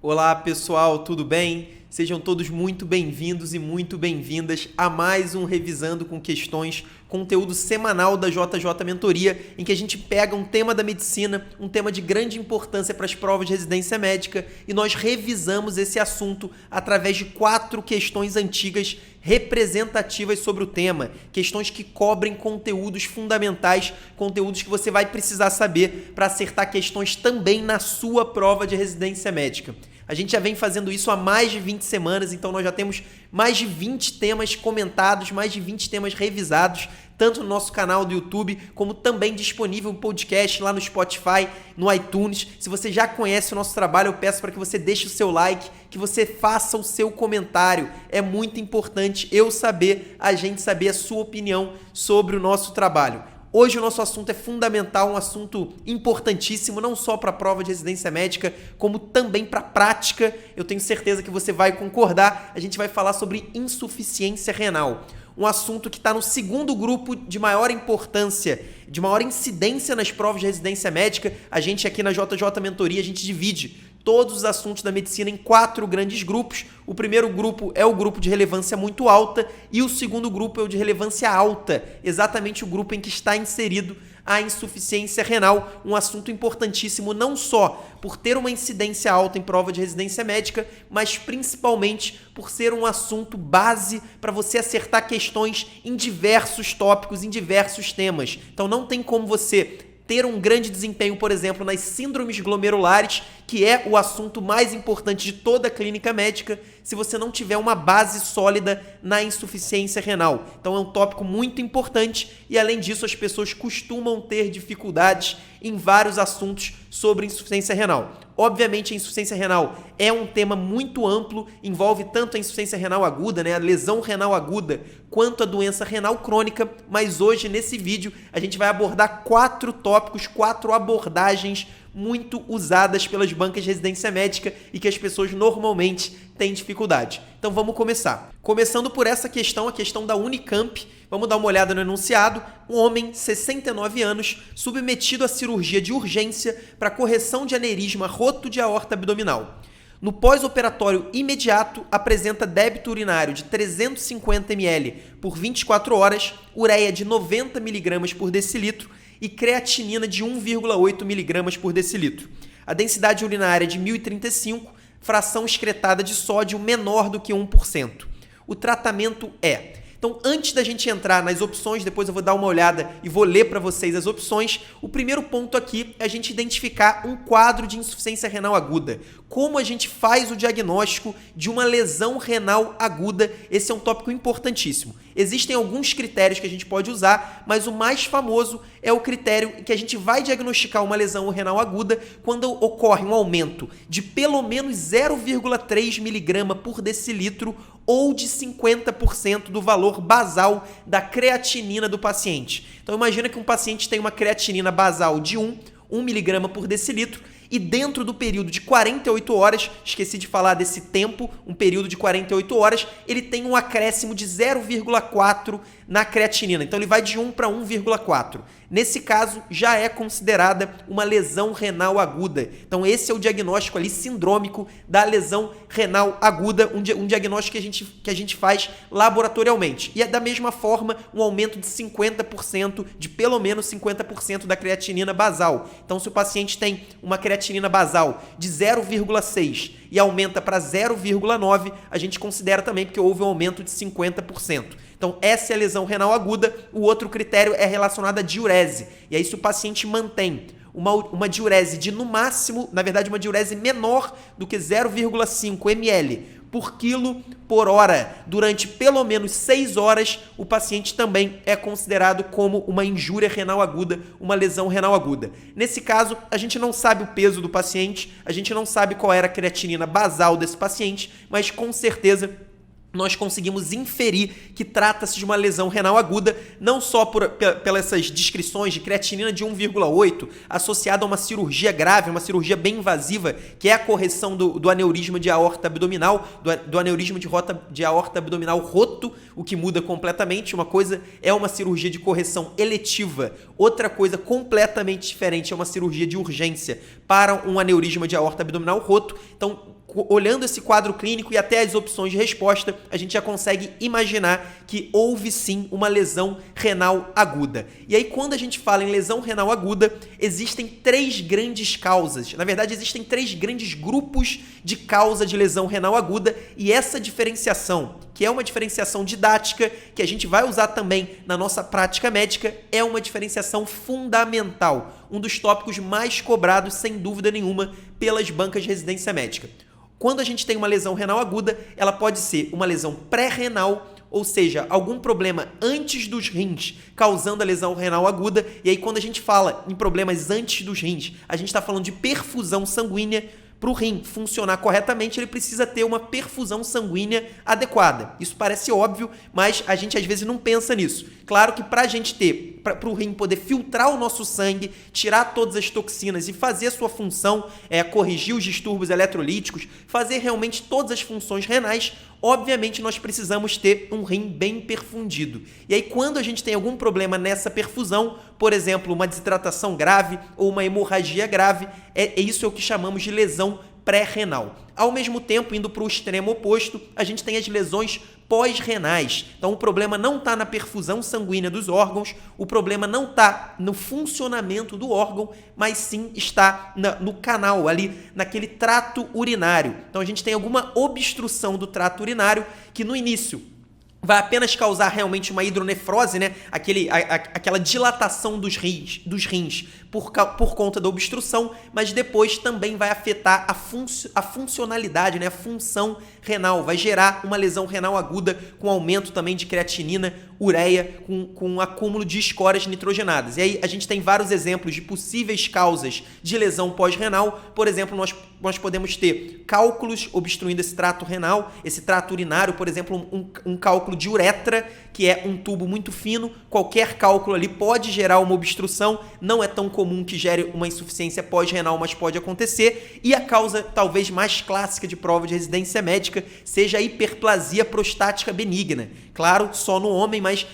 Olá pessoal, tudo bem? Sejam todos muito bem-vindos e muito bem-vindas a mais um Revisando com Questões, conteúdo semanal da JJ Mentoria, em que a gente pega um tema da medicina, um tema de grande importância para as provas de residência médica, e nós revisamos esse assunto através de 4 questões antigas representativas sobre o tema, questões que cobrem conteúdos fundamentais, conteúdos que você vai precisar saber para acertar questões também na sua prova de residência médica. A gente já vem fazendo isso há mais de 20 semanas, então nós já temos mais de 20 temas comentados, mais de 20 temas revisados, tanto no nosso canal do YouTube, como também disponível um podcast lá no Spotify, no iTunes. Se você já conhece o nosso trabalho, eu peço para que você deixe o seu like, que você faça o seu comentário. É muito importante a gente saber a sua opinião sobre o nosso trabalho. Hoje o nosso assunto é fundamental, um assunto importantíssimo, não só para a prova de residência médica, como também para a prática. Eu tenho certeza que você vai concordar. A gente vai falar sobre insuficiência renal. Um assunto que está no segundo grupo de maior importância, de maior incidência nas provas de residência médica. A gente aqui na JJ Mentoria, a gente divide todos os assuntos da medicina em 4 grandes grupos. O primeiro grupo é o grupo de relevância muito alta e o segundo grupo é o de relevância alta, exatamente o grupo em que está inserido a insuficiência renal, um assunto importantíssimo não só por ter uma incidência alta em prova de residência médica, mas principalmente por ser um assunto base para você acertar questões em diversos tópicos, em diversos temas. Então não tem como você ter um grande desempenho, por exemplo, nas síndromes glomerulares, que é o assunto mais importante de toda a clínica médica, se você não tiver uma base sólida na insuficiência renal. Então é um tópico muito importante e, além disso, as pessoas costumam ter dificuldades em vários assuntos sobre insuficiência renal. Obviamente, a insuficiência renal é um tema muito amplo, envolve tanto a insuficiência renal aguda, a lesão renal aguda, quanto a doença renal crônica, mas hoje, nesse vídeo, a gente vai abordar 4 tópicos, 4 abordagens muito usadas pelas bancas de residência médica e que as pessoas normalmente têm dificuldade. Então vamos começar. Começando por essa questão, a questão da Unicamp, vamos dar uma olhada no enunciado. Um homem, 69 anos, submetido à cirurgia de urgência para correção de aneurisma roto de aorta abdominal. No pós-operatório imediato, apresenta débito urinário de 350 ml por 24 horas, ureia de 90 mg por decilitro e creatinina de 1,8 mg por decilitro. A densidade urinária é de 1035, fração excretada de sódio menor do que 1%. O tratamento é... Então, antes da gente entrar nas opções, depois eu vou dar uma olhada e vou ler para vocês as opções. O primeiro ponto aqui é a gente identificar um quadro de insuficiência renal aguda. Como a gente faz o diagnóstico de uma lesão renal aguda? Esse é um tópico importantíssimo. Existem alguns critérios que a gente pode usar, mas o mais famoso é o critério que a gente vai diagnosticar uma lesão renal aguda quando ocorre um aumento de pelo menos 0,3 mg por decilitro ou de 50% do valor basal da creatinina do paciente. Então imagina que um paciente tem uma creatinina basal de 1 mg por decilitro e dentro do período de 48 horas, esqueci de falar desse tempo, um período de 48 horas, ele tem um acréscimo de 0,4 na creatinina. Então ele vai de 1 para 1,4. Nesse caso, já é considerada uma lesão renal aguda. Então esse é o diagnóstico ali sindrômico da lesão renal aguda, um diagnóstico que a gente faz laboratorialmente. E é da mesma forma um aumento de 50%, de pelo menos 50% da creatinina basal. Então se o paciente tem uma creatinina basal de 0,6 e aumenta para 0,9, a gente considera também porque houve um aumento de 50%. Então, essa é a lesão renal aguda. O outro critério é relacionado à diurese. E aí, se o paciente mantém uma diurese de, no máximo, na verdade, uma diurese menor do que 0,5 ml por quilo por hora durante pelo menos 6 horas, o paciente também é considerado como uma injúria renal aguda, uma lesão renal aguda. Nesse caso, a gente não sabe o peso do paciente, a gente não sabe qual era a creatinina basal desse paciente, mas com certeza nós conseguimos inferir que trata-se de uma lesão renal aguda, não só pelas essas descrições de creatinina de 1,8, associada a uma cirurgia grave, uma cirurgia bem invasiva, que é a correção do aneurisma de aorta abdominal, do aneurisma de aorta abdominal roto, o que muda completamente. Uma coisa é uma cirurgia de correção eletiva, outra coisa completamente diferente é uma cirurgia de urgência para um aneurisma de aorta abdominal roto. Então, olhando esse quadro clínico e até as opções de resposta, a gente já consegue imaginar que houve sim uma lesão renal aguda. E aí, quando a gente fala em lesão renal aguda, existem 3 grandes causas. Na verdade, existem 3 grandes grupos de causa de lesão renal aguda, e essa diferenciação, que é uma diferenciação didática, que a gente vai usar também na nossa prática médica, é uma diferenciação fundamental, um dos tópicos mais cobrados, sem dúvida nenhuma, pelas bancas de residência médica. Quando a gente tem uma lesão renal aguda, ela pode ser uma lesão pré-renal, ou seja, algum problema antes dos rins causando a lesão renal aguda. E aí, quando a gente fala em problemas antes dos rins, a gente está falando de perfusão sanguínea. Para o rim funcionar corretamente, ele precisa ter uma perfusão sanguínea adequada. Isso parece óbvio, mas a gente às vezes não pensa nisso. Claro que para a gente ter, para o rim poder filtrar o nosso sangue, tirar todas as toxinas e fazer a sua função, corrigir os distúrbios eletrolíticos, fazer realmente todas as funções renais, obviamente nós precisamos ter um rim bem perfundido. E aí, quando a gente tem algum problema nessa perfusão, por exemplo, uma desidratação grave ou uma hemorragia grave, isso é o que chamamos de lesão pré-renal. Ao mesmo tempo, indo para o extremo oposto, a gente tem as lesões pós-renais. Então, o problema não está na perfusão sanguínea dos órgãos, o problema não está no funcionamento do órgão, mas sim está no canal, ali, naquele trato urinário. Então, a gente tem alguma obstrução do trato urinário que, no início, vai apenas causar realmente uma hidronefrose, né? Aquela dilatação dos rins por conta da obstrução, mas depois também vai afetar a funcionalidade, né? A função renal, vai gerar uma lesão renal aguda com aumento também de creatinina, ureia, com acúmulo de escórias nitrogenadas. E aí a gente tem vários exemplos de possíveis causas de lesão pós-renal. Por exemplo, nós podemos ter cálculos obstruindo esse trato renal, esse trato urinário, por exemplo, um cálculo de uretra, que é um tubo muito fino. Qualquer cálculo ali pode gerar uma obstrução, não é tão comum que gere uma insuficiência pós-renal, mas pode acontecer. E a causa talvez mais clássica de prova de residência médica seja a hiperplasia prostática benigna. Claro, só no homem, mas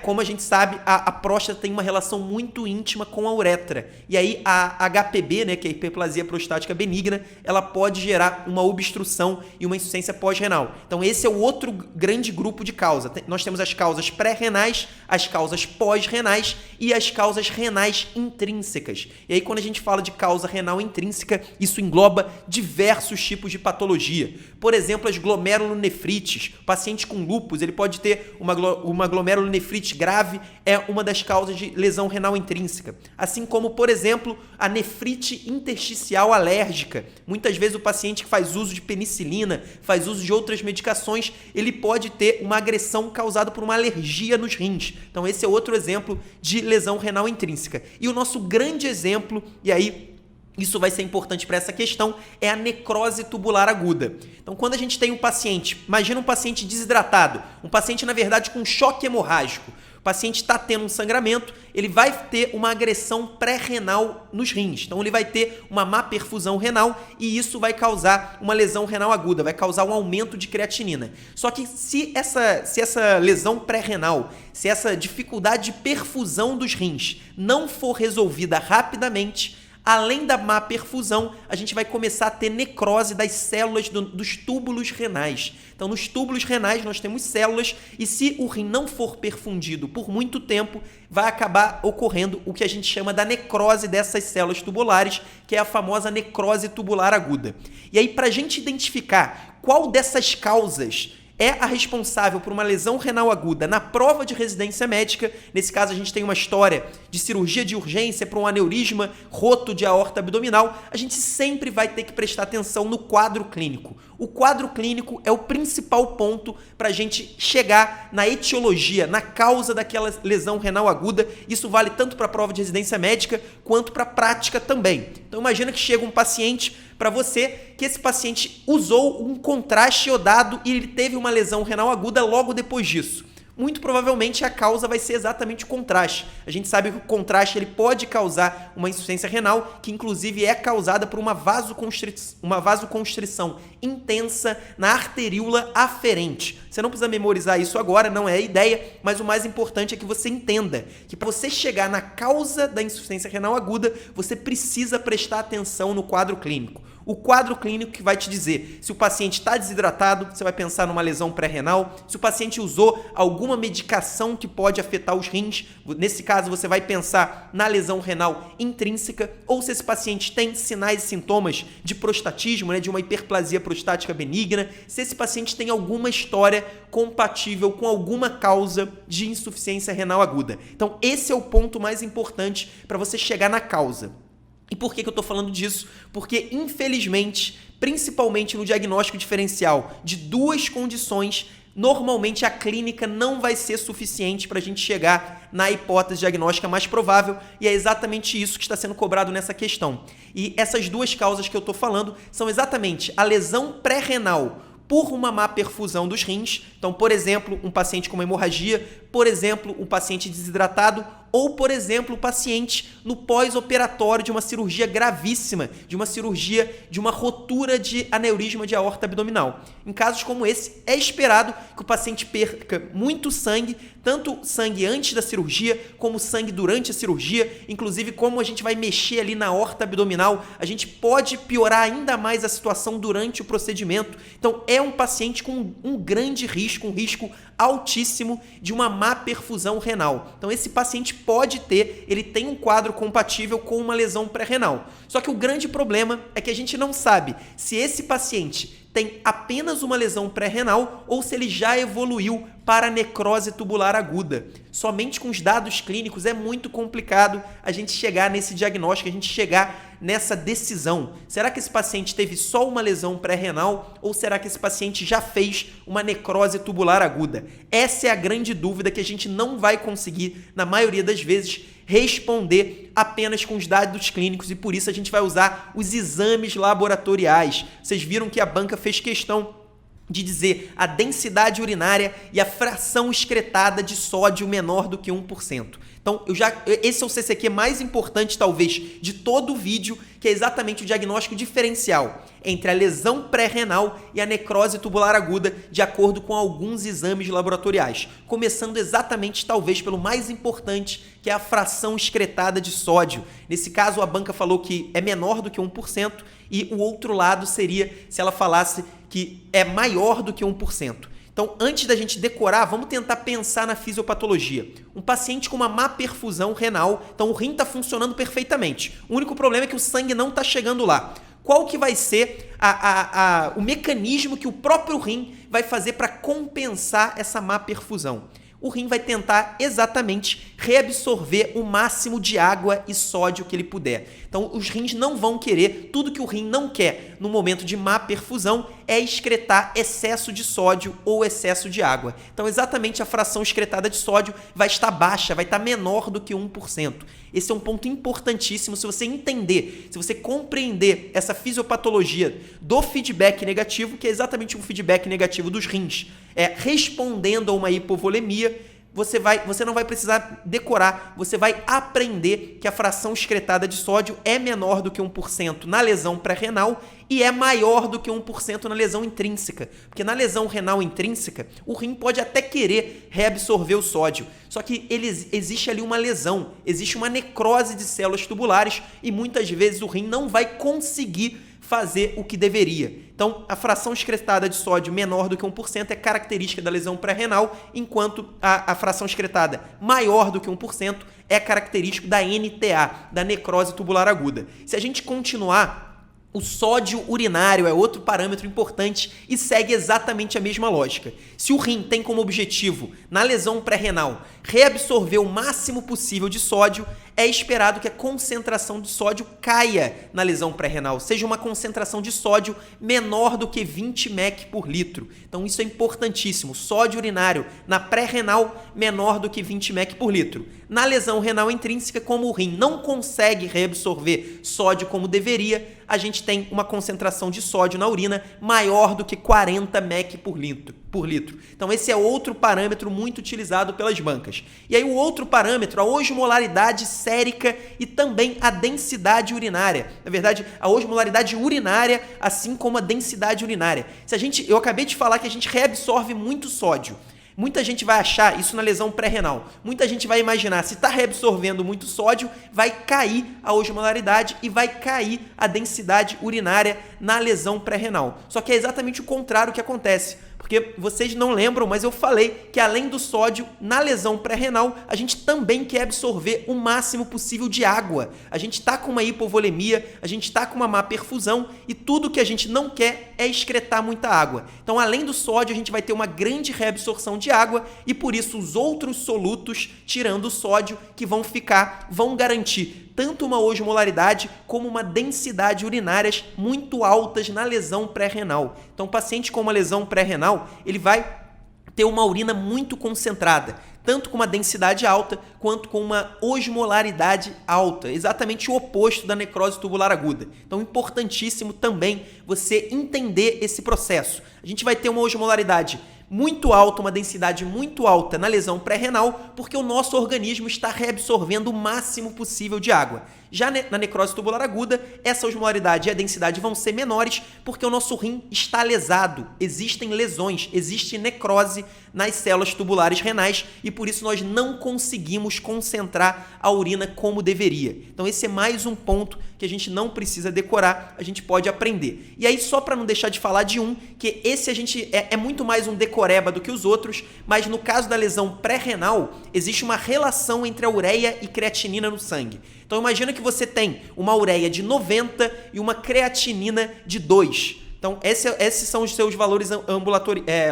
como a gente sabe, a próstata tem uma relação muito íntima com a uretra. E aí a HPB, né, que é a hiperplasia prostática benigna, ela pode gerar uma obstrução e uma insuficiência pós-renal. Então esse é o outro grande grupo de causa. Nós temos as causas pré-renais, as causas pós-renais e as causas renais intrínsecas. E aí, quando a gente fala de causa renal intrínseca, isso engloba diversos tipos de patologia. Por exemplo, as glomerulonefrites. O paciente com lúpus, ele pode ter uma glomerulonefrite grave, é uma das causas de lesão renal intrínseca. Assim como, por exemplo, a nefrite intersticial alérgica. Muitas vezes o paciente que faz uso de penicilina, faz uso de outras medicações, ele pode ter uma agressão causada por uma alergia nos rins. Então esse é outro exemplo de lesão renal intrínseca. E o nosso grande exemplo, e aí isso vai ser importante para essa questão, é a necrose tubular aguda. Então, quando a gente tem um paciente, imagina um paciente desidratado, um paciente, na verdade, com choque hemorrágico. O paciente está tendo um sangramento, ele vai ter uma agressão pré-renal nos rins. Então, ele vai ter uma má perfusão renal e isso vai causar uma lesão renal aguda, vai causar um aumento de creatinina. Só que se essa lesão pré-renal, se essa dificuldade de perfusão dos rins não for resolvida rapidamente, além da má perfusão, a gente vai começar a ter necrose das células dos túbulos renais. Então, nos túbulos renais nós temos células e se o rim não for perfundido por muito tempo, vai acabar ocorrendo o que a gente chama da necrose dessas células tubulares, que é a famosa necrose tubular aguda. E aí, para a gente identificar qual dessas causas é a responsável por uma lesão renal aguda na prova de residência médica, nesse caso a gente tem uma história de cirurgia de urgência para um aneurisma roto de aorta abdominal, a gente sempre vai ter que prestar atenção no quadro clínico. O quadro clínico é o principal ponto para a gente chegar na etiologia, na causa daquela lesão renal aguda. Isso vale tanto para a prova de residência médica quanto para a prática também. Então imagina que chega um paciente para você, que esse paciente usou um contraste iodado e ele teve uma lesão renal aguda logo depois disso. Muito provavelmente a causa vai ser exatamente o contraste. A gente sabe que o contraste ele pode causar uma insuficiência renal, que inclusive é causada por uma vasoconstrição intensa na arteríola aferente. Você não precisa memorizar isso agora, não é a ideia, mas o mais importante é que você entenda que para você chegar na causa da insuficiência renal aguda, você precisa prestar atenção no quadro clínico. O quadro clínico que vai te dizer se o paciente está desidratado, você vai pensar numa lesão pré-renal, se o paciente usou alguma medicação que pode afetar os rins, nesse caso você vai pensar na lesão renal intrínseca, ou se esse paciente tem sinais e sintomas de prostatismo, né, de uma hiperplasia prostática benigna, se esse paciente tem alguma história compatível com alguma causa de insuficiência renal aguda. Então esse é o ponto mais importante para você chegar na causa. E por que eu estou falando disso? Porque, infelizmente, principalmente no diagnóstico diferencial de duas condições, normalmente a clínica não vai ser suficiente para a gente chegar na hipótese diagnóstica mais provável, e é exatamente isso que está sendo cobrado nessa questão. E essas duas causas que eu estou falando são exatamente a lesão pré-renal por uma má perfusão dos rins, então, por exemplo, um paciente com uma hemorragia, por exemplo, um paciente desidratado, ou, por exemplo, o paciente no pós-operatório de uma cirurgia gravíssima, de uma cirurgia de uma rotura de aneurisma de aorta abdominal. Em casos como esse, é esperado que o paciente perca muito sangue, tanto sangue antes da cirurgia, como sangue durante a cirurgia, inclusive como a gente vai mexer ali na aorta abdominal, a gente pode piorar ainda mais a situação durante o procedimento. Então, é um paciente com um grande risco, um risco altíssimo de uma má perfusão renal. Então esse paciente ele tem um quadro compatível com uma lesão pré-renal. Só que o grande problema é que a gente não sabe se esse paciente tem apenas uma lesão pré-renal ou se ele já evoluiu para necrose tubular aguda. Somente com os dados clínicos é muito complicado a gente chegar nesse diagnóstico, a gente chegar nessa decisão. Será que esse paciente teve só uma lesão pré-renal ou será que esse paciente já fez uma necrose tubular aguda? Essa é a grande dúvida que a gente não vai conseguir, na maioria das vezes, responder apenas com os dados clínicos, e por isso a gente vai usar os exames laboratoriais. Vocês viram que a banca fez questão de dizer a densidade urinária e a fração excretada de sódio menor do que 1%. Então, esse é o CCQ mais importante, talvez, de todo o vídeo, que é exatamente o diagnóstico diferencial entre a lesão pré-renal e a necrose tubular aguda, de acordo com alguns exames laboratoriais. Começando exatamente, talvez, pelo mais importante, que é a fração excretada de sódio. Nesse caso, a banca falou que é menor do que 1%, e o outro lado seria se ela falasse que é maior do que 1%. Então, antes da gente decorar, vamos tentar pensar na fisiopatologia. Um paciente com uma má perfusão renal, então o rim está funcionando perfeitamente. O único problema é que o sangue não está chegando lá. Qual que vai ser o mecanismo que o próprio rim vai fazer para compensar essa má perfusão? O rim vai tentar exatamente reabsorver o máximo de água e sódio que ele puder. Então, os rins não vão querer, tudo que o rim não quer no momento de má perfusão é excretar excesso de sódio ou excesso de água. Então, exatamente a fração excretada de sódio vai estar baixa, vai estar menor do que 1%. Esse é um ponto importantíssimo. Se você entender, se você compreender essa fisiopatologia do feedback negativo, que é exatamente o feedback negativo dos rins, respondendo a uma hipovolemia, você não vai precisar decorar, você vai aprender que a fração excretada de sódio é menor do que 1% na lesão pré-renal e é maior do que 1% na lesão intrínseca. Porque na lesão renal intrínseca, o rim pode até querer reabsorver o sódio, só que existe ali uma lesão, existe uma necrose de células tubulares e muitas vezes o rim não vai conseguir fazer o que deveria. Então, a fração excretada de sódio menor do que 1% é característica da lesão pré-renal, enquanto a fração excretada maior do que 1% é característico da NTA, da necrose tubular aguda. Se a gente continuar, o sódio urinário é outro parâmetro importante e segue exatamente a mesma lógica. Se o rim tem como objetivo, na lesão pré-renal, reabsorver o máximo possível de sódio, é esperado que a concentração de sódio caia na lesão pré-renal, seja uma concentração de sódio menor do que 20 mEq por litro. Então isso é importantíssimo. Sódio urinário na pré-renal menor do que 20 mEq por litro. Na lesão renal intrínseca, como o rim não consegue reabsorver sódio como deveria, a gente tem uma concentração de sódio na urina maior do que 40 mEq por litro. Então esse é outro parâmetro muito utilizado pelas bancas. E aí o outro parâmetro, a osmolaridade sérica e também a densidade urinária. Na verdade, a osmolaridade urinária, assim como a densidade urinária. Eu acabei de falar que a gente reabsorve muito sódio. Muita gente vai achar isso na lesão pré-renal. Muita gente vai imaginar, se está reabsorvendo muito sódio, vai cair a osmolaridade e vai cair a densidade urinária na lesão pré-renal. Só que é exatamente o contrário que acontece. Porque vocês não lembram, mas eu falei que além do sódio, na lesão pré-renal, a gente também quer absorver o máximo possível de água. A gente está com uma hipovolemia, a gente está com uma má perfusão e tudo que a gente não quer é excretar muita água. Então, além do sódio, a gente vai ter uma grande reabsorção de água e por isso os outros solutos, tirando o sódio, que vão garantir tanto uma osmolaridade como uma densidade urinárias muito altas na lesão pré-renal. Então, o paciente com uma lesão pré-renal, ele vai ter uma urina muito concentrada, tanto com uma densidade alta quanto com uma osmolaridade alta, exatamente o oposto da necrose tubular aguda. Então, importantíssimo também você entender esse processo. A gente vai ter uma osmolaridade muito alta, uma densidade muito alta na lesão pré-renal, porque o nosso organismo está reabsorvendo o máximo possível de água. Já na necrose tubular aguda, essa osmolaridade e a densidade vão ser menores, porque o nosso rim está lesado, existem lesões, existe necrose nas células tubulares renais e por isso nós não conseguimos concentrar a urina como deveria. Então esse é mais um ponto que a gente não precisa decorar, a gente pode aprender. E aí só para não deixar de falar de um, que esse a gente é muito mais um decoreba do que os outros, mas no caso da lesão pré-renal, existe uma relação entre a ureia e creatinina no sangue. Então imagina que você tem uma ureia de 90 e uma creatinina de 2. Então esses são os seus valores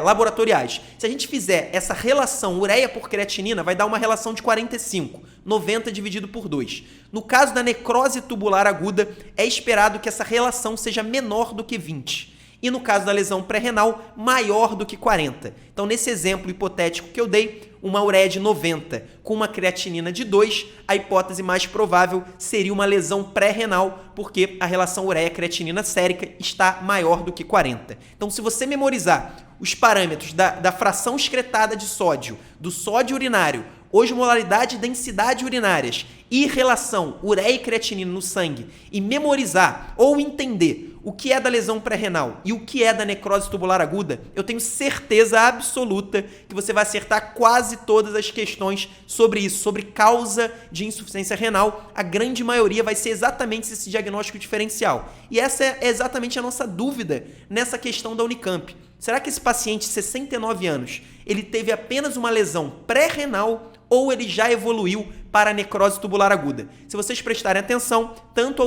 laboratoriais. Se a gente fizer essa relação ureia por creatinina, vai dar uma relação de 45. 90 dividido por 2. No caso da necrose tubular aguda, é esperado que essa relação seja menor do que 20. E no caso da lesão pré-renal, maior do que 40. Então, nesse exemplo hipotético que eu dei, uma ureia de 90 com uma creatinina de 2, a hipótese mais provável seria uma lesão pré-renal, porque a relação ureia-creatinina sérica está maior do que 40. Então, se você memorizar os parâmetros da fração excretada de sódio, do sódio urinário, osmolaridade e densidade urinárias e relação ureia e creatinina no sangue e memorizar ou entender o que é da lesão pré-renal e o que é da necrose tubular aguda, eu tenho certeza absoluta que você vai acertar quase todas as questões sobre isso, sobre causa de insuficiência renal. A grande maioria vai ser exatamente esse diagnóstico diferencial. E essa é exatamente a nossa dúvida nessa questão da Unicamp. Será que esse paciente de 69 anos, ele teve apenas uma lesão pré-renal ou ele já evoluiu para a necrose tubular aguda? Se vocês prestarem atenção, tanto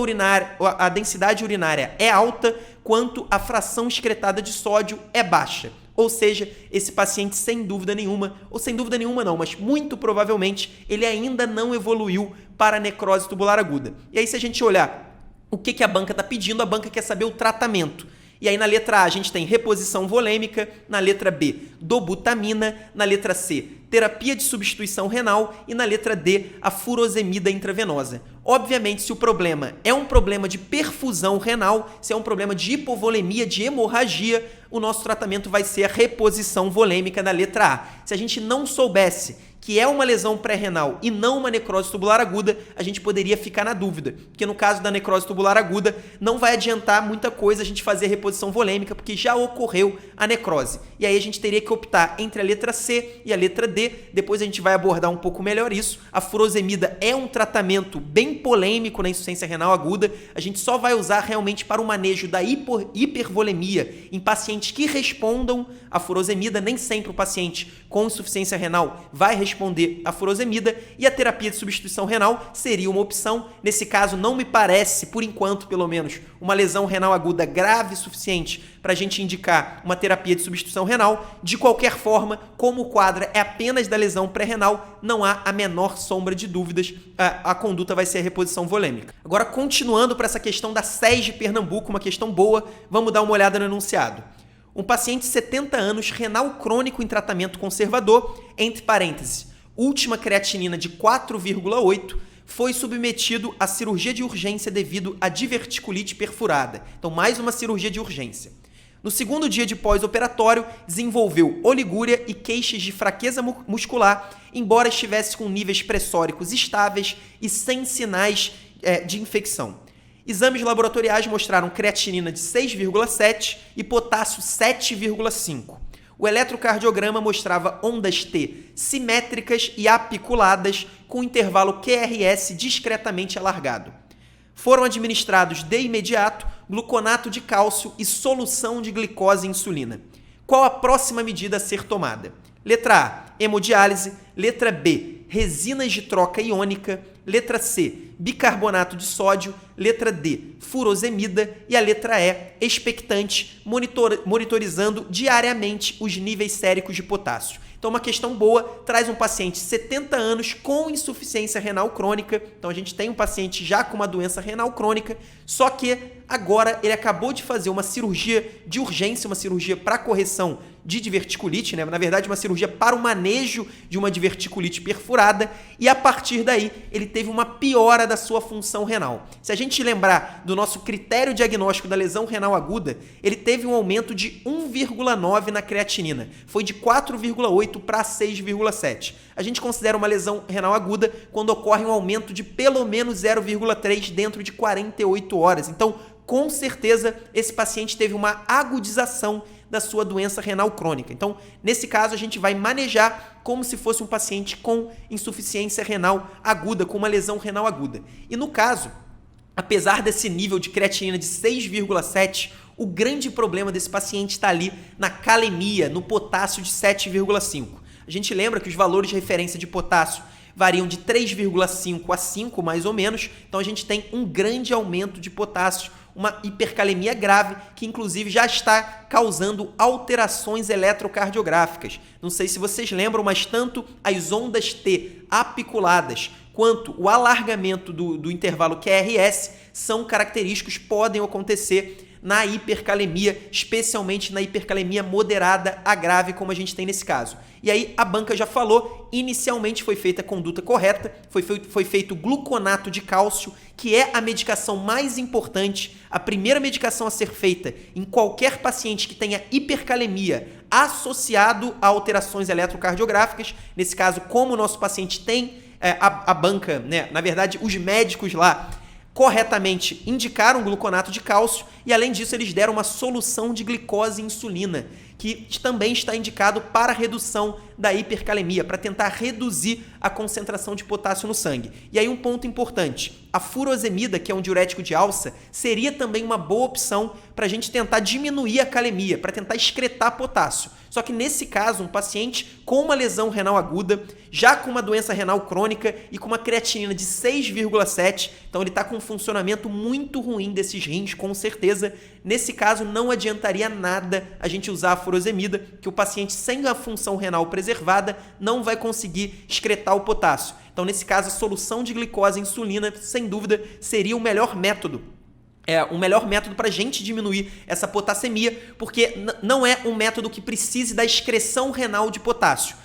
a densidade urinária é alta, quanto a fração excretada de sódio é baixa. Ou seja, esse paciente sem dúvida nenhuma, ou sem dúvida nenhuma não, mas muito provavelmente ele ainda não evoluiu para a necrose tubular aguda. E aí se a gente olhar o que a banca está pedindo, a banca quer saber o tratamento. E aí na letra A a gente tem reposição volêmica, na letra B, dobutamina, na letra C, terapia de substituição renal e na letra D, a furosemida intravenosa. Obviamente, se o problema é um problema de perfusão renal, se é um problema de hipovolemia, de hemorragia, o nosso tratamento vai ser a reposição volêmica na letra A. Se a gente não soubesse que é uma lesão pré-renal e não uma necrose tubular aguda, a gente poderia ficar na dúvida, porque no caso da necrose tubular aguda, não vai adiantar muita coisa a gente fazer a reposição volêmica, porque já ocorreu a necrose. E aí a gente teria que optar entre a letra C e a letra D, depois a gente vai abordar um pouco melhor isso. A furosemida é um tratamento bem polêmico na insuficiência renal aguda, a gente só vai usar realmente para o manejo da hipervolemia em pacientes que respondam à furosemida, nem sempre o paciente com insuficiência renal vai responder à furosemida, e a terapia de substituição renal seria uma opção. Nesse caso, não me parece, por enquanto pelo menos, uma lesão renal aguda grave o suficiente para a gente indicar uma terapia de substituição renal. De qualquer forma, como o quadro é apenas da lesão pré-renal, não há a menor sombra de dúvidas, a conduta vai ser a reposição volêmica. Agora, continuando para essa questão da SES de Pernambuco, uma questão boa, vamos dar uma olhada no enunciado. Um paciente de 70 anos, renal crônico em tratamento conservador, entre parênteses, última creatinina de 4,8, foi submetido à cirurgia de urgência devido a diverticulite perfurada. Então, mais uma cirurgia de urgência. No segundo dia de pós-operatório, desenvolveu oligúria e queixas de fraqueza muscular, embora estivesse com níveis pressóricos estáveis e sem sinais de infecção. Exames laboratoriais mostraram creatinina de 6,7 e potássio 7,5. O eletrocardiograma mostrava ondas T simétricas e apiculadas com intervalo QRS discretamente alargado. Foram administrados de imediato gluconato de cálcio e solução de glicose e insulina. Qual a próxima medida a ser tomada? Letra A, hemodiálise. Letra B, resinas de troca iônica. Letra C, bicarbonato de sódio. Letra D, furosemida. E a letra E, expectante, monitorizando diariamente os níveis séricos de potássio. Então, uma questão boa, traz um paciente de 70 anos com insuficiência renal crônica. Então, a gente tem um paciente já com uma doença renal crônica, só que agora ele acabou de fazer uma cirurgia de urgência, uma cirurgia para correção de diverticulite, né? Na verdade, uma cirurgia para o manejo de uma diverticulite perfurada, e a partir daí ele teve uma piora da sua função renal. Se a gente lembrar do nosso critério diagnóstico da lesão renal aguda, ele teve um aumento de 1,9 na creatinina. Foi de 4,8 para 6,7. A gente considera uma lesão renal aguda quando ocorre um aumento de pelo menos 0,3 dentro de 48 horas. Então, com certeza, esse paciente teve uma agudização da sua doença renal crônica. Então, nesse caso, a gente vai manejar como se fosse um paciente com insuficiência renal aguda, com uma lesão renal aguda. E no caso, apesar desse nível de creatinina de 6,7, o grande problema desse paciente está ali na calemia, no potássio de 7,5. A gente lembra que os valores de referência de potássio variam de 3,5 a 5, mais ou menos. Então, a gente tem um grande aumento de potássio, uma hipercalemia grave, que inclusive já está causando alterações eletrocardiográficas. Não sei se vocês lembram, mas tanto as ondas T apiculadas quanto o alargamento do intervalo QRS são característicos, podem acontecer na hipercalemia, especialmente na hipercalemia moderada a grave, como a gente tem nesse caso. E aí a banca já falou, inicialmente foi feita a conduta correta, foi feito gluconato de cálcio, que é a medicação mais importante, a primeira medicação a ser feita em qualquer paciente que tenha hipercalemia associado a alterações eletrocardiográficas. Nesse caso, como o nosso paciente tem a banca, né? Na verdade, os médicos lá corretamente indicaram gluconato de cálcio e, além disso, eles deram uma solução de glicose e insulina, que também está indicado para redução da hipercalemia, para tentar reduzir a concentração de potássio no sangue. E aí um ponto importante, a furosemida, que é um diurético de alça, seria também uma boa opção para a gente tentar diminuir a calemia, para tentar excretar potássio. Só que nesse caso, um paciente com uma lesão renal aguda, já com uma doença renal crônica e com uma creatinina de 6,7, então ele está com um funcionamento muito ruim desses rins, com certeza. Nesse caso, não adiantaria nada a gente usar a furosemida, que o paciente sem a função renal preservada não vai conseguir excretar o potássio. Então, nesse caso, a solução de glicose e insulina, sem dúvida, seria o melhor método. O melhor método para a gente diminuir essa potassemia, porque não é um método que precise da excreção renal de potássio.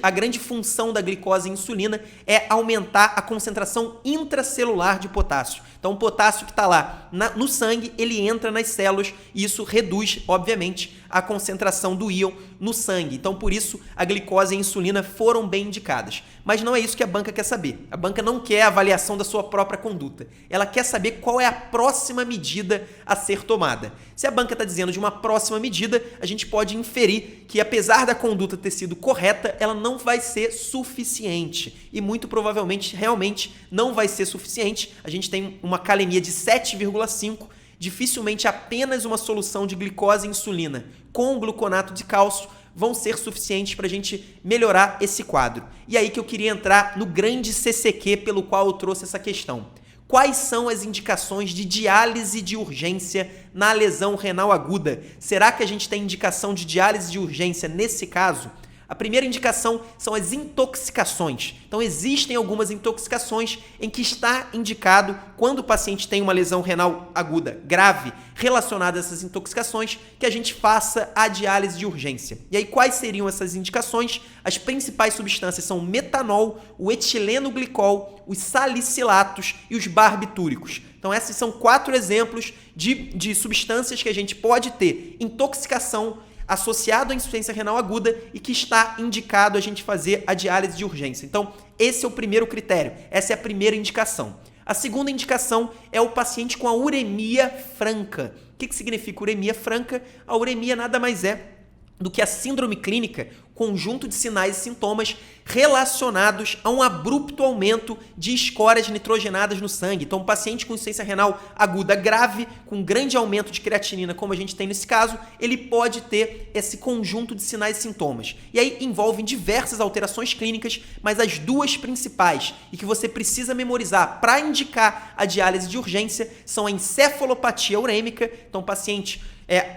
A grande função da glicose e insulina é aumentar a concentração intracelular de potássio. Então, o potássio que está lá no sangue, ele entra nas células e isso reduz, obviamente, a concentração do íon no sangue. Então, por isso, a glicose e a insulina foram bem indicadas. Mas não é isso que a banca quer saber. A banca não quer a avaliação da sua própria conduta. Ela quer saber qual é a próxima medida a ser tomada. Se a banca está dizendo de uma próxima medida, a gente pode inferir que, apesar da conduta ter sido correta, ela não vai ser suficiente. E muito provavelmente, realmente, não vai ser suficiente. A gente tem uma calemia de 7,5, dificilmente apenas uma solução de glicose e insulina com gluconato de cálcio vão ser suficientes para a gente melhorar esse quadro. E aí que eu queria entrar no grande CCQ pelo qual eu trouxe essa questão. Quais são as indicações de diálise de urgência na lesão renal aguda? Será que a gente tem indicação de diálise de urgência nesse caso? A primeira indicação são as intoxicações. Então, existem algumas intoxicações em que está indicado, quando o paciente tem uma lesão renal aguda grave relacionada a essas intoxicações, que a gente faça a diálise de urgência. E aí, quais seriam essas indicações? As principais substâncias são o metanol, o etileno glicol, os salicilatos e os barbitúricos. Então, esses são 4 exemplos de substâncias que a gente pode ter intoxicação associado à insuficiência renal aguda e que está indicado a gente fazer a diálise de urgência. Então, esse é o primeiro critério, essa é a primeira indicação. A segunda indicação é o paciente com a uremia franca. O que significa uremia franca? A uremia nada mais é do que a síndrome clínica, conjunto de sinais e sintomas relacionados a um abrupto aumento de escórias nitrogenadas no sangue. Então, um paciente com insuficiência renal aguda grave, com grande aumento de creatinina, como a gente tem nesse caso, ele pode ter esse conjunto de sinais e sintomas. E aí envolvem diversas alterações clínicas, mas as duas principais e que você precisa memorizar para indicar a diálise de urgência são a encefalopatia urêmica, então paciente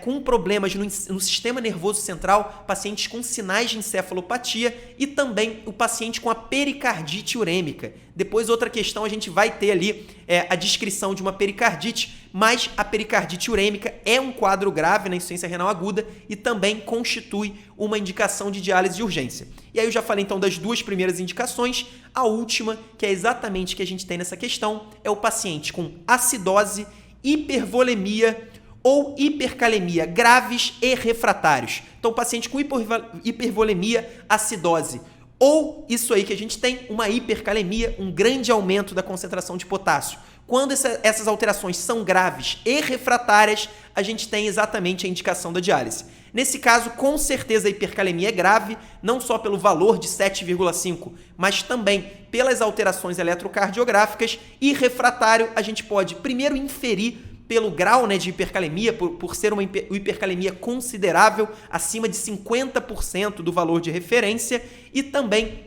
com problemas no sistema nervoso central, pacientes com sinais de encefalopatia e também o paciente com a pericardite urêmica. Depois, outra questão, a gente vai ter ali a descrição de uma pericardite, mas a pericardite urêmica é um quadro grave na insuficiência renal aguda e também constitui uma indicação de diálise de urgência. E aí eu já falei então das duas primeiras indicações. A última, que é exatamente o que a gente tem nessa questão, é o paciente com acidose, hipervolemia ou hipercalemia graves e refratários. Então, paciente com hipervolemia, acidose, ou isso aí que a gente tem, uma hipercalemia, um grande aumento da concentração de potássio. Quando essas alterações são graves e refratárias, a gente tem exatamente a indicação da diálise. Nesse caso, com certeza a hipercalemia é grave, não só pelo valor de 7,5, mas também pelas alterações eletrocardiográficas, e refratário a gente pode primeiro inferir pelo grau de hipercalemia, por ser uma hipercalemia considerável, acima de 50% do valor de referência, e também,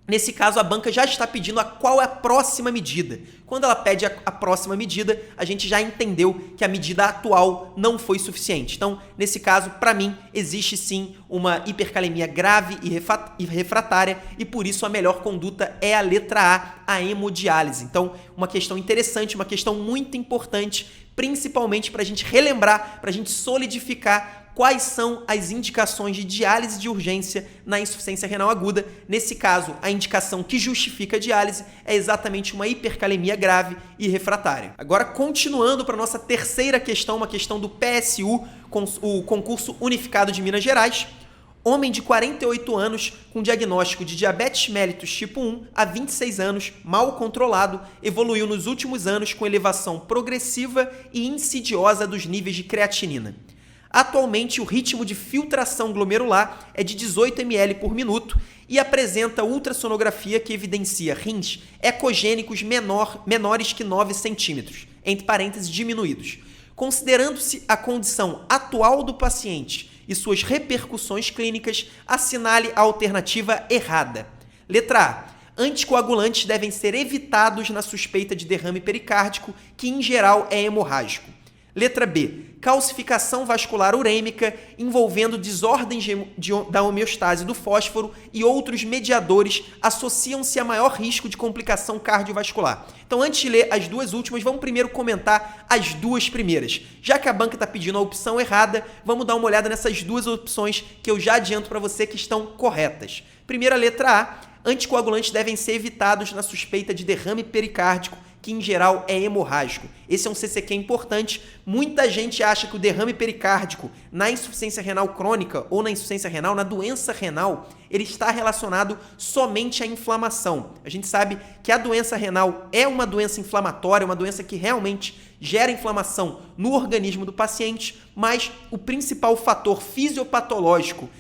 nesse caso, a banca já está pedindo qual é a próxima medida. Quando ela pede a próxima medida, a gente já entendeu que a medida atual não foi suficiente. Então, nesse caso, para mim, existe sim uma hipercalemia grave e refratária, e por isso a melhor conduta é a letra A hemodiálise. Então, uma questão interessante, uma questão muito importante, principalmente para a gente relembrar, para a gente solidificar quais são as indicações de diálise de urgência na insuficiência renal aguda. Nesse caso, a indicação que justifica a diálise é exatamente uma hipercalemia grave e refratária. Agora, continuando para a nossa terceira questão, uma questão do PSU, o Concurso Unificado de Minas Gerais. Homem de 48 anos com diagnóstico de diabetes mellitus tipo 1 há 26 anos, mal controlado, evoluiu nos últimos anos com elevação progressiva e insidiosa dos níveis de creatinina. Atualmente, o ritmo de filtração glomerular é de 18 ml por minuto e apresenta ultrassonografia que evidencia rins ecogênicos menores que 9 centímetros, entre parênteses diminuídos. Considerando-se a condição atual do paciente e suas repercussões clínicas, assinale a alternativa errada. Letra A. Anticoagulantes devem ser evitados na suspeita de derrame pericárdico, que em geral é hemorrágico. Letra B. Calcificação vascular urêmica envolvendo desordens da homeostase do fósforo e outros mediadores associam-se a maior risco de complicação cardiovascular. Então, antes de ler as duas últimas, vamos primeiro comentar as duas primeiras. Já que a banca está pedindo a opção errada, vamos dar uma olhada nessas duas opções que eu já adianto para você que estão corretas. Primeira, letra A. Anticoagulantes devem ser evitados na suspeita de derrame pericárdico, que em geral é hemorrágico. Esse é um CCQ importante. Muita gente acha que o derrame pericárdico na insuficiência renal crônica ou na insuficiência renal, na doença renal, ele está relacionado somente à inflamação. A gente sabe que a doença renal é uma doença inflamatória, uma doença que realmente gera inflamação no organismo do paciente, mas o principal fator fisiopatológico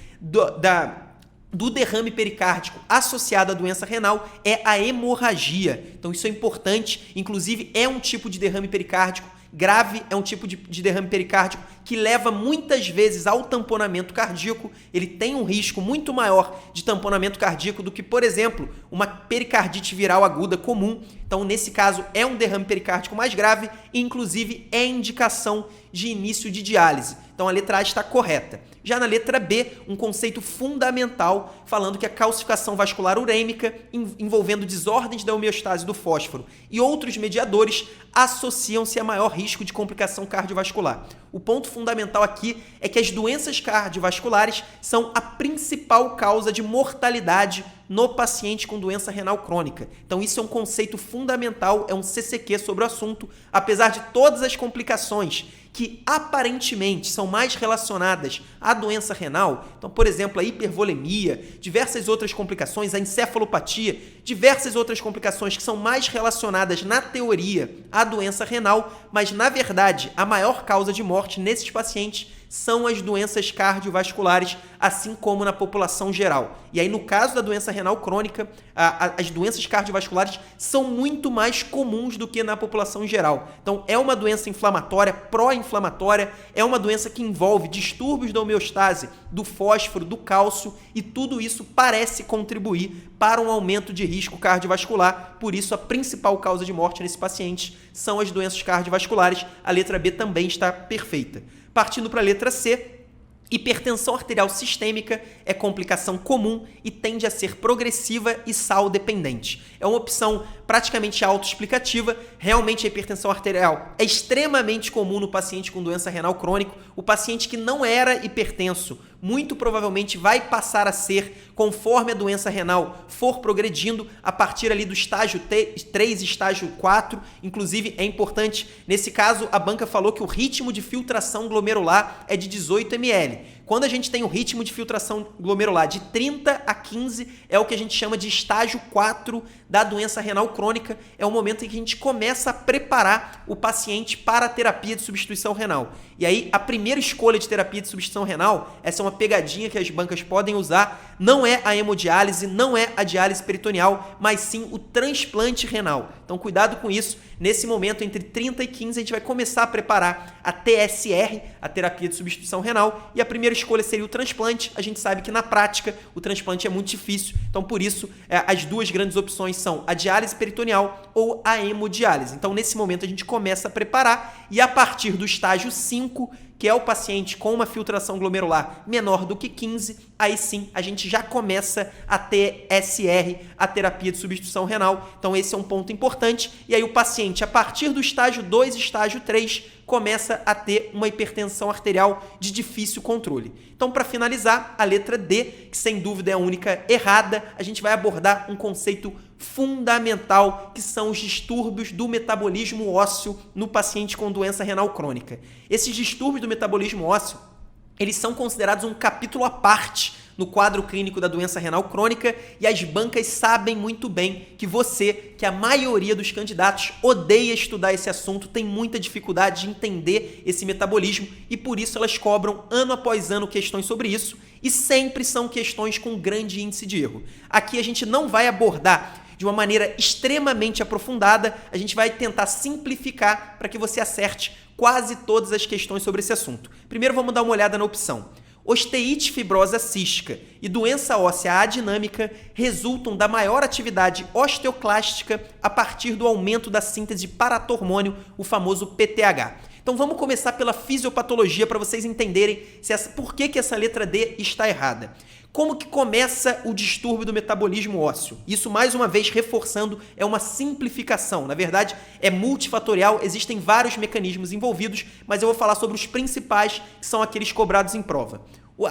do derrame pericárdico associado à doença renal é a hemorragia. Então isso é importante, inclusive é um tipo de derrame pericárdico grave, é um tipo de derrame pericárdico que leva muitas vezes ao tamponamento cardíaco. Ele tem um risco muito maior de tamponamento cardíaco do que, por exemplo, uma pericardite viral aguda comum. Então, nesse caso, é um derrame pericárdico mais grave e, inclusive, é indicação de início de diálise. Então, a letra A está correta. Já na letra B, um conceito fundamental falando que a calcificação vascular urêmica envolvendo desordens da homeostase do fósforo e outros mediadores associam-se a maior risco de complicação cardiovascular. O ponto fundamental aqui é que as doenças cardiovasculares são a principal causa de mortalidade no paciente com doença renal crônica. Então isso é um conceito fundamental, é um CCQ sobre o assunto, apesar de todas as complicações que aparentemente são mais relacionadas à doença renal, então, por exemplo, a hipervolemia, diversas outras complicações, a encefalopatia, diversas outras complicações que são mais relacionadas na teoria à doença renal, mas na verdade a maior causa de morte nesses pacientes são as doenças cardiovasculares, assim como na população geral. E aí, no caso da doença renal crônica, as doenças cardiovasculares são muito mais comuns do que na população geral. Então, é uma doença inflamatória, pró-inflamatória, é uma doença que envolve distúrbios da homeostase, do fósforo, do cálcio, e tudo isso parece contribuir para um aumento de risco cardiovascular. Por isso, a principal causa de morte nesse paciente são as doenças cardiovasculares. A letra B também está perfeita. Partindo para a letra C, hipertensão arterial sistêmica é complicação comum e tende a ser progressiva e sal-dependente. É uma opção praticamente autoexplicativa. Realmente a hipertensão arterial é extremamente comum no paciente com doença renal crônica. O paciente que não era hipertenso muito provavelmente vai passar a ser conforme a doença renal for progredindo a partir ali do estágio 3, estágio 4. Inclusive, é importante, nesse caso, a banca falou que o ritmo de filtração glomerular é de 18 ml. Quando a gente tem o ritmo de filtração glomerular de 30 a 15, é o que a gente chama de estágio 4 da doença renal crônica. É o momento em que a gente começa a preparar o paciente para a terapia de substituição renal. E aí, a primeira escolha de terapia de substituição renal, essa é uma pegadinha que as bancas podem usar, não é a hemodiálise, não é a diálise peritoneal, mas sim o transplante renal. Então, cuidado com isso. Nesse momento, entre 30 e 15, a gente vai começar a preparar a TSR, a terapia de substituição renal, e a primeira escolha seria o transplante. A gente sabe que na prática o transplante é muito difícil, então por isso as duas grandes opções são a diálise peritoneal ou a hemodiálise. Então nesse momento a gente começa a preparar e a partir do estágio 5, que é o paciente com uma filtração glomerular menor do que 15, aí sim a gente já começa a TSR, a terapia de substituição renal. Então esse é um ponto importante. E aí o paciente, a partir do estágio 2, estágio 3, começa a ter uma hipertensão arterial de difícil controle. Então, para finalizar, a letra D, que sem dúvida é a única errada, a gente vai abordar um conceito fundamental, que são os distúrbios do metabolismo ósseo no paciente com doença renal crônica. Esses distúrbios do metabolismo ósseo, eles são considerados um capítulo à parte no quadro clínico da doença renal crônica, e as bancas sabem muito bem que a maioria dos candidatos odeia estudar esse assunto, tem muita dificuldade de entender esse metabolismo, e por isso elas cobram ano após ano questões sobre isso, e sempre são questões com grande índice de erro. Aqui a gente não vai abordar de uma maneira extremamente aprofundada, a gente vai tentar simplificar para que você acerte quase todas as questões sobre esse assunto. Primeiro vamos dar uma olhada na opção. Osteite fibrosa cística e doença óssea adinâmica resultam da maior atividade osteoclástica a partir do aumento da síntese de paratormônio, o famoso PTH. Então vamos começar pela fisiopatologia para vocês entenderem por que essa letra D está errada. Como que começa o distúrbio do metabolismo ósseo? Isso, mais uma vez, reforçando, é uma simplificação. Na verdade, é multifatorial, existem vários mecanismos envolvidos, mas eu vou falar sobre os principais, que são aqueles cobrados em prova.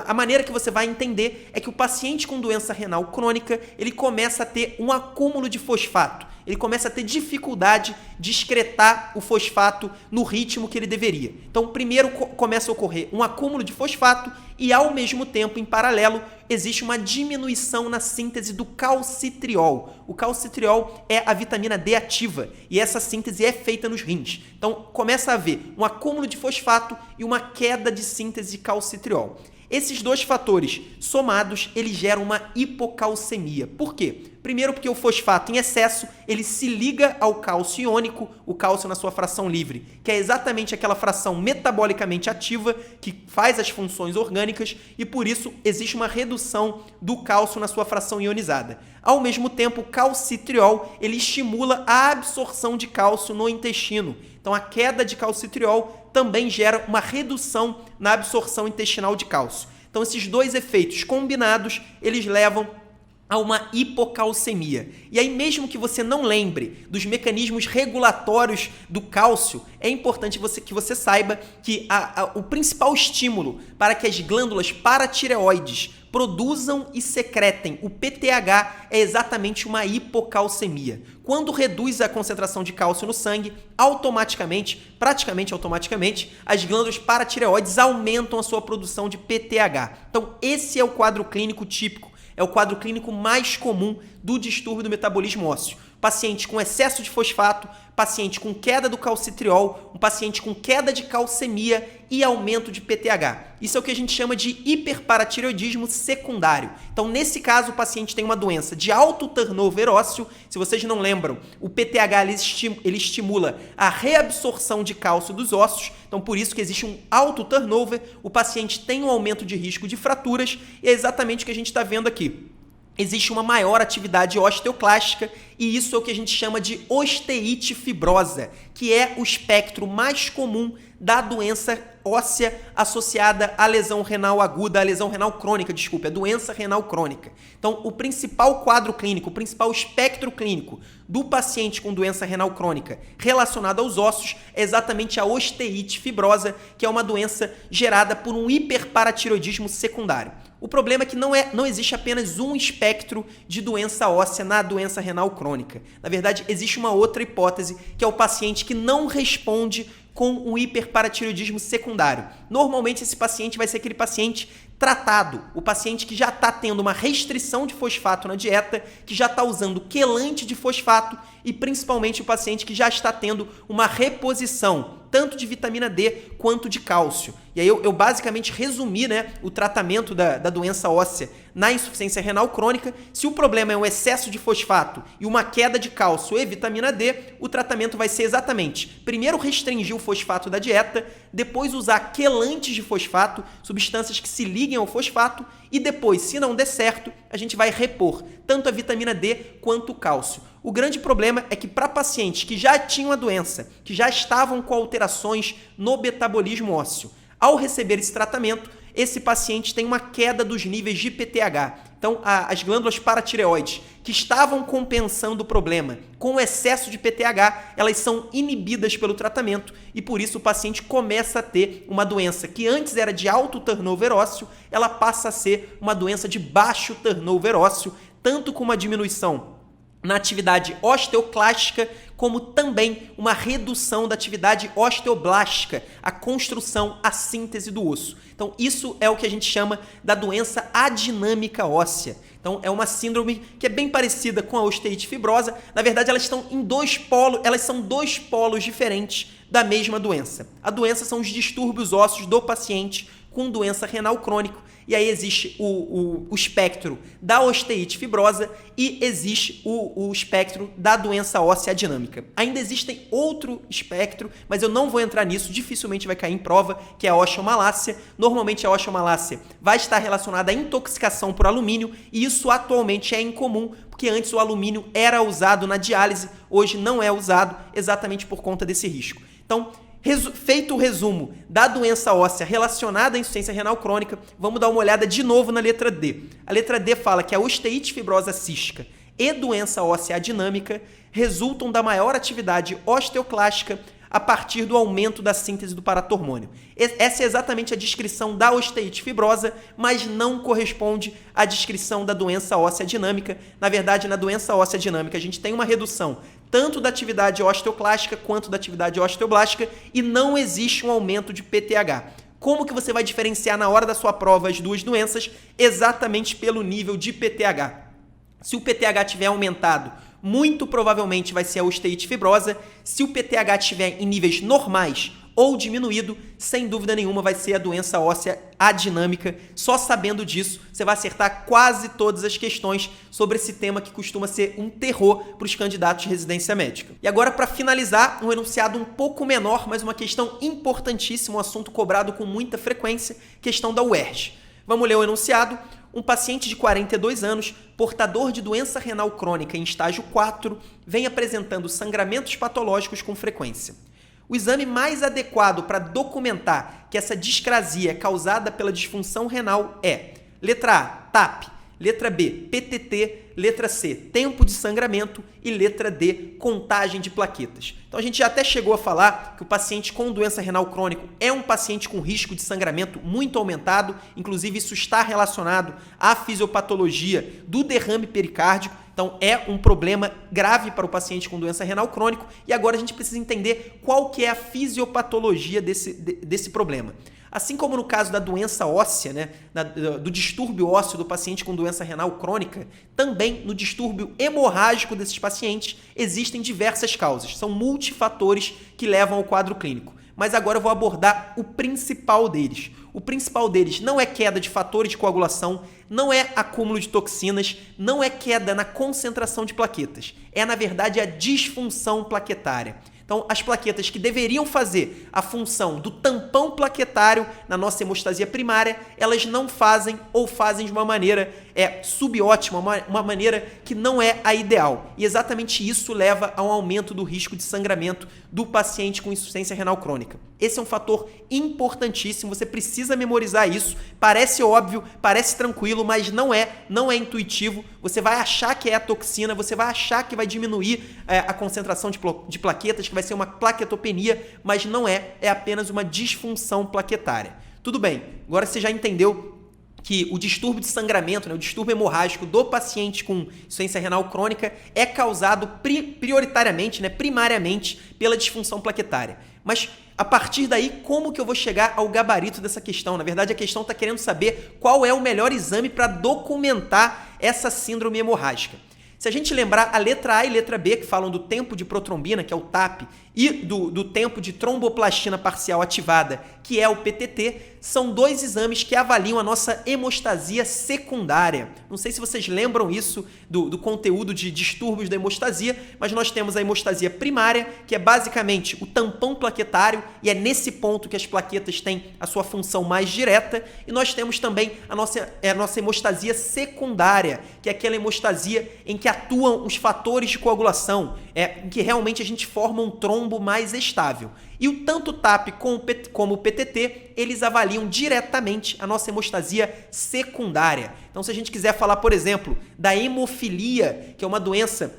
A maneira que você vai entender é que o paciente com doença renal crônica, ele começa a ter um acúmulo de fosfato. Ele começa a ter dificuldade de excretar o fosfato no ritmo que ele deveria. Então, primeiro começa a ocorrer um acúmulo de fosfato e, ao mesmo tempo, em paralelo, existe uma diminuição na síntese do calcitriol. O calcitriol é a vitamina D ativa e essa síntese é feita nos rins. Então, começa a haver um acúmulo de fosfato e uma queda de síntese de calcitriol. Esses dois fatores somados, eles geram uma hipocalcemia. Por quê? Primeiro porque o fosfato em excesso, ele se liga ao cálcio iônico, o cálcio na sua fração livre, que é exatamente aquela fração metabolicamente ativa que faz as funções orgânicas e por isso existe uma redução do cálcio na sua fração ionizada. Ao mesmo tempo, o calcitriol, ele estimula a absorção de cálcio no intestino. Então, a queda de calcitriol também gera uma redução na absorção intestinal de cálcio. Então, esses dois efeitos combinados, eles levam a uma hipocalcemia. E aí, mesmo que você não lembre dos mecanismos regulatórios do cálcio, é importante que você saiba que o principal estímulo para que as glândulas paratireoides produzam e secretem o PTH é exatamente uma hipocalcemia. Quando reduz a concentração de cálcio no sangue, praticamente automaticamente, as glândulas paratireoides aumentam a sua produção de PTH. Então, esse é o quadro clínico típico. É o quadro clínico mais comum do distúrbio do metabolismo ósseo. Paciente com excesso de fosfato, paciente com queda do calcitriol, um paciente com queda de calcemia e aumento de PTH. Isso é o que a gente chama de hiperparatireoidismo secundário. Então, nesse caso, o paciente tem uma doença de alto turnover ósseo. Se vocês não lembram, o PTH ele estimula a reabsorção de cálcio dos ossos. Então, por isso que existe um alto turnover. O paciente tem um aumento de risco de fraturas e é exatamente o que a gente está vendo aqui. Existe uma maior atividade osteoclástica e isso é o que a gente chama de osteite fibrosa, que é o espectro mais comum da doença óssea associada à lesão renal aguda, à lesão renal crônica, desculpe, a doença renal crônica. Então, o principal quadro clínico, o principal espectro clínico do paciente com doença renal crônica relacionado aos ossos é exatamente a osteite fibrosa, que é uma doença gerada por um hiperparatireoidismo secundário. O problema é que não existe apenas um espectro de doença óssea na doença renal crônica. Na verdade, existe uma outra hipótese, que é o paciente que não responde com um hiperparatireoidismo secundário. Normalmente, esse paciente vai ser aquele paciente tratado, o paciente que já está tendo uma restrição de fosfato na dieta, que já está usando quelante de fosfato e principalmente o paciente que já está tendo uma reposição tanto de vitamina D quanto de cálcio. E aí eu basicamente resumi, né, o tratamento da doença óssea na insuficiência renal crônica. Se o problema é um excesso de fosfato e uma queda de cálcio e vitamina D, o tratamento vai ser exatamente, primeiro restringir o fosfato da dieta, depois usar quelantes de fosfato, substâncias que se liguem ao fosfato, e depois, se não der certo, a gente vai repor tanto a vitamina D quanto o cálcio. O grande problema é que para pacientes que já tinham a doença, que já estavam com alterações no metabolismo ósseo, ao receber esse tratamento, esse paciente tem uma queda dos níveis de PTH. Então, as glândulas paratireoides, que estavam compensando o problema com o excesso de PTH, elas são inibidas pelo tratamento e, por isso, o paciente começa a ter uma doença que antes era de alto turnover ósseo, ela passa a ser uma doença de baixo turnover ósseo, tanto com uma diminuição na atividade osteoclástica, como também uma redução da atividade osteoblástica, a construção, a síntese do osso. Então, isso é o que a gente chama da doença adinâmica óssea. Então, é uma síndrome que é bem parecida com a osteite fibrosa. Na verdade, elas estão em elas são dois polos diferentes da mesma doença. A doença são os distúrbios ósseos do paciente com doença renal crônica, e aí existe o espectro da osteite fibrosa e existe o espectro da doença óssea adinâmica. Ainda existem outro espectro, mas eu não vou entrar nisso, dificilmente vai cair em prova, que é a osteomalácia. Normalmente a osteomalácia vai estar relacionada à intoxicação por alumínio, e isso atualmente é incomum, porque antes o alumínio era usado na diálise, hoje não é usado exatamente por conta desse risco. Então, feito o resumo da doença óssea relacionada à insuficiência renal crônica, vamos dar uma olhada de novo na letra D. A letra D fala que a osteite fibrosa cística e doença óssea adinâmica resultam da maior atividade osteoclástica a partir do aumento da síntese do paratormônio. Essa é exatamente a descrição da osteite fibrosa, mas não corresponde à descrição da doença óssea dinâmica. Na verdade, na doença óssea dinâmica, a gente tem uma redução tanto da atividade osteoclástica quanto da atividade osteoblástica e não existe um aumento de PTH. Como que você vai diferenciar na hora da sua prova as duas doenças? Exatamente pelo nível de PTH. Se o PTH tiver aumentado, muito provavelmente vai ser a osteite fibrosa. Se o PTH estiver em níveis normais ou diminuído, sem dúvida nenhuma vai ser a doença óssea adinâmica. Só sabendo disso, você vai acertar quase todas as questões sobre esse tema que costuma ser um terror para os candidatos de residência médica. E agora, para finalizar, um enunciado um pouco menor, mas uma questão importantíssima, um assunto cobrado com muita frequência, questão da UERJ. Vamos ler o enunciado. Um paciente de 42 anos, portador de doença renal crônica em estágio 4, vem apresentando sangramentos patológicos com frequência. O exame mais adequado para documentar que essa discrasia é causada pela disfunção renal é: letra A, TAP, letra B, PTT, letra C, tempo de sangramento e letra D, contagem de plaquetas. Então a gente já até chegou a falar que o paciente com doença renal crônica é um paciente com risco de sangramento muito aumentado, inclusive isso está relacionado à fisiopatologia do derrame pericárdico. Então é um problema grave para o paciente com doença renal crônica e agora a gente precisa entender qual que é a fisiopatologia desse problema. Assim como no caso da doença óssea, né, do distúrbio ósseo do paciente com doença renal crônica, também no distúrbio hemorrágico desses pacientes existem diversas causas, são multifatores que levam ao quadro clínico. Mas agora eu vou abordar o principal deles. O principal deles não é queda de fatores de coagulação, não é acúmulo de toxinas, não é queda na concentração de plaquetas. É, na verdade, a disfunção plaquetária. Então, as plaquetas que deveriam fazer a função do tampão plaquetário na nossa hemostasia primária, elas não fazem ou fazem de uma maneira subótima, uma maneira que não é a ideal. E exatamente isso leva a um aumento do risco de sangramento do paciente com insuficiência renal crônica. Esse é um fator importantíssimo, você precisa memorizar isso. Parece óbvio, parece tranquilo, mas não é intuitivo. Você vai achar que é a toxina, você vai achar que vai diminuir a concentração de plaquetas, que vai ser uma plaquetopenia, mas não é apenas uma disfunção plaquetária. Tudo bem, agora você já entendeu que o distúrbio de sangramento, né, o distúrbio hemorrágico do paciente com insuficiência renal crônica é causado prioritariamente, né, primariamente, pela disfunção plaquetária. Mas, a partir daí, como que eu vou chegar ao gabarito dessa questão? Na verdade, a questão está querendo saber qual é o melhor exame para documentar essa síndrome hemorrágica. Se a gente lembrar a letra A e letra B, que falam do tempo de protrombina, que é o TAP, e do tempo de tromboplastina parcial ativada, que é o PTT, são dois exames que avaliam a nossa hemostasia secundária. Não sei se vocês lembram isso do conteúdo de distúrbios da hemostasia, mas nós temos a hemostasia primária, que é basicamente o tampão plaquetário, e é nesse ponto que as plaquetas têm a sua função mais direta, e nós temos também a nossa hemostasia secundária, que é aquela hemostasia em que atuam os fatores de coagulação, em que realmente a gente forma um trombo mais estável. E o tanto TAP como o PTT, eles avaliam diretamente a nossa hemostasia secundária. Então, se a gente quiser falar, por exemplo, da hemofilia, que é uma doença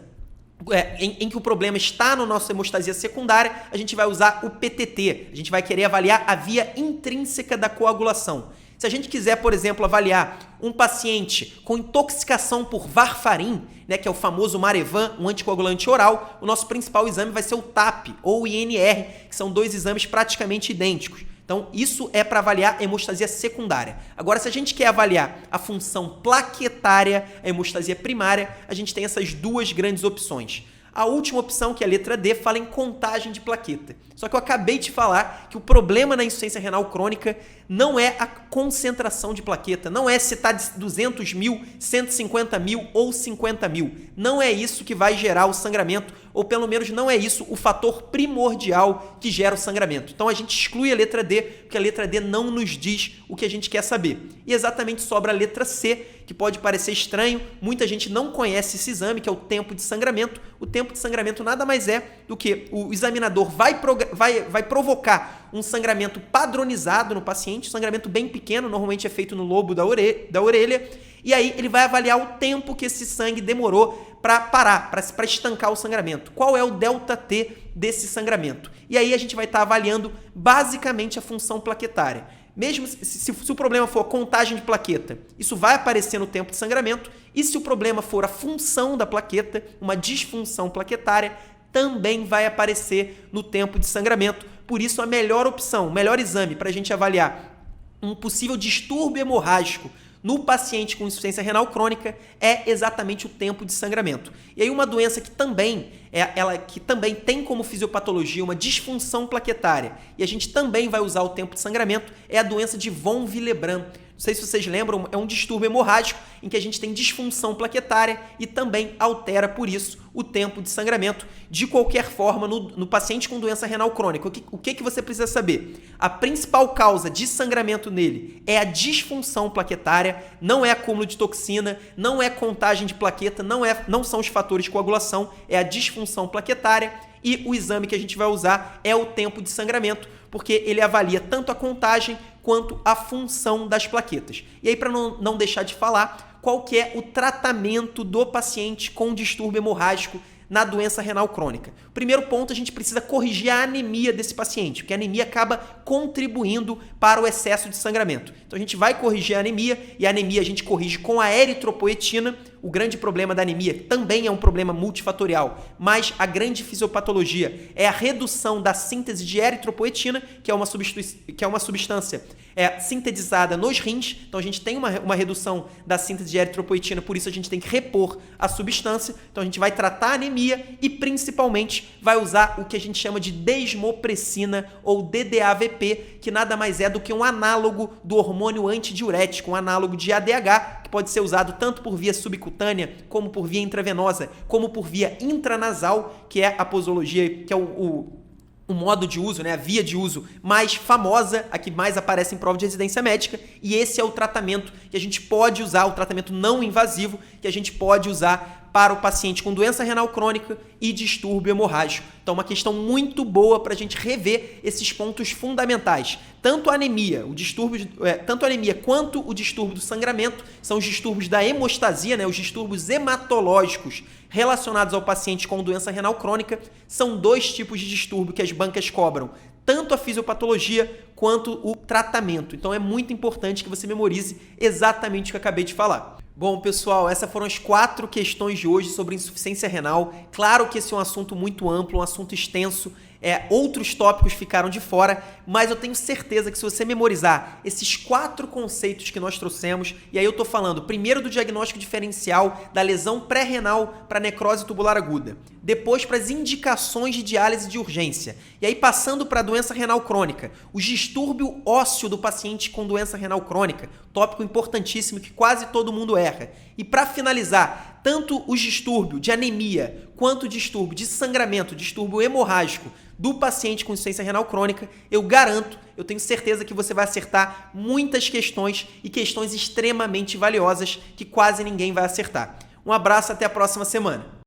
em que o problema está na nossa hemostasia secundária, a gente vai usar o PTT. A gente vai querer avaliar a via intrínseca da coagulação. Se a gente quiser, por exemplo, avaliar um paciente com intoxicação por varfarin, né, que é o famoso Marevan, um anticoagulante oral, o nosso principal exame vai ser o TAP ou o INR, que são dois exames praticamente idênticos. Então, isso é para avaliar a hemostasia secundária. Agora, se a gente quer avaliar a função plaquetária, a hemostasia primária, a gente tem essas duas grandes opções. A última opção, que é a letra D, fala em contagem de plaqueta. Só que eu acabei de falar que o problema na insuficiência renal crônica não é a concentração de plaqueta, não é se está de 200 mil, 150 mil ou 50 mil. Não é isso que vai gerar o sangramento, ou pelo menos não é isso o fator primordial que gera o sangramento. Então a gente exclui a letra D, porque a letra D não nos diz o que a gente quer saber. E exatamente sobra a letra C, que pode parecer estranho, muita gente não conhece esse exame, que é o tempo de sangramento. O tempo de sangramento nada mais é do que o examinador vai provocar um sangramento padronizado no paciente, um sangramento bem pequeno, normalmente é feito no lobo da orelha, e aí ele vai avaliar o tempo que esse sangue demorou para parar, para estancar o sangramento. Qual é o ΔT desse sangramento? E aí a gente vai estar avaliando basicamente a função plaquetária. Mesmo se o problema for a contagem de plaqueta, isso vai aparecer no tempo de sangramento, e se o problema for a função da plaqueta, uma disfunção plaquetária, também vai aparecer no tempo de sangramento. Por isso, a melhor opção, o melhor exame para a gente avaliar um possível distúrbio hemorrágico no paciente com insuficiência renal crônica é exatamente o tempo de sangramento. E aí uma doença que também tem como fisiopatologia uma disfunção plaquetária, e a gente também vai usar o tempo de sangramento, é a doença de von Willebrand. Não sei se vocês lembram, é um distúrbio hemorrágico em que a gente tem disfunção plaquetária e também altera, por isso, o tempo de sangramento. De qualquer forma, no paciente com doença renal crônica, o que você precisa saber? A principal causa de sangramento nele é a disfunção plaquetária, não é acúmulo de toxina, não é contagem de plaqueta, não são os fatores de coagulação, é a disfunção plaquetária. E o exame que a gente vai usar é o tempo de sangramento, porque ele avalia tanto a contagem quanto a função das plaquetas. E aí, para não deixar de falar, qual que é o tratamento do paciente com distúrbio hemorrágico na doença renal crônica? Primeiro ponto, a gente precisa corrigir a anemia desse paciente, porque a anemia acaba contribuindo para o excesso de sangramento. Então a gente vai corrigir a anemia, e a anemia a gente corrige com a eritropoetina. o grande problema da anemia também é um problema multifatorial, mas a grande fisiopatologia é a redução da síntese de eritropoetina, que é uma substância sintetizada nos rins. Então a gente tem uma redução da síntese de eritropoetina, por isso a gente tem que repor a substância. Então a gente vai tratar a anemia e principalmente vai usar o que a gente chama de desmopressina ou DDAVP, que nada mais é do que um análogo do hormônio antidiurético, um análogo de ADH, que pode ser usado tanto por via subcutânea, como por via intravenosa, como por via intranasal, que é a posologia, que é o modo de uso, né, a via de uso mais famosa, a que mais aparece em prova de residência médica, e esse é o tratamento que a gente pode usar, o tratamento não invasivo, que a gente pode usar para o paciente com doença renal crônica e distúrbio hemorrágico. Então, uma questão muito boa para a gente rever esses pontos fundamentais. Tanto a anemia, tanto a anemia quanto o distúrbio do sangramento são os distúrbios da hemostasia, né, os distúrbios hematológicos relacionados ao paciente com doença renal crônica. São dois tipos de distúrbio que as bancas cobram, tanto a fisiopatologia quanto o tratamento. Então é muito importante que você memorize exatamente o que eu acabei de falar. Bom, pessoal, essas foram as 4 questões de hoje sobre insuficiência renal. Claro que esse é um assunto muito amplo, um assunto extenso. Outros tópicos ficaram de fora, mas eu tenho certeza que se você memorizar esses 4 conceitos que nós trouxemos, e aí eu tô falando primeiro do diagnóstico diferencial da lesão pré-renal para necrose tubular aguda, depois para as indicações de diálise de urgência, e aí passando para a doença renal crônica, o distúrbio ósseo do paciente com doença renal crônica, tópico importantíssimo que quase todo mundo erra, e para finalizar, tanto o distúrbio de anemia quanto o distúrbio de sangramento, distúrbio hemorrágico do paciente com insuficiência renal crônica, eu garanto, eu tenho certeza que você vai acertar muitas questões e questões extremamente valiosas que quase ninguém vai acertar. Um abraço, até a próxima semana.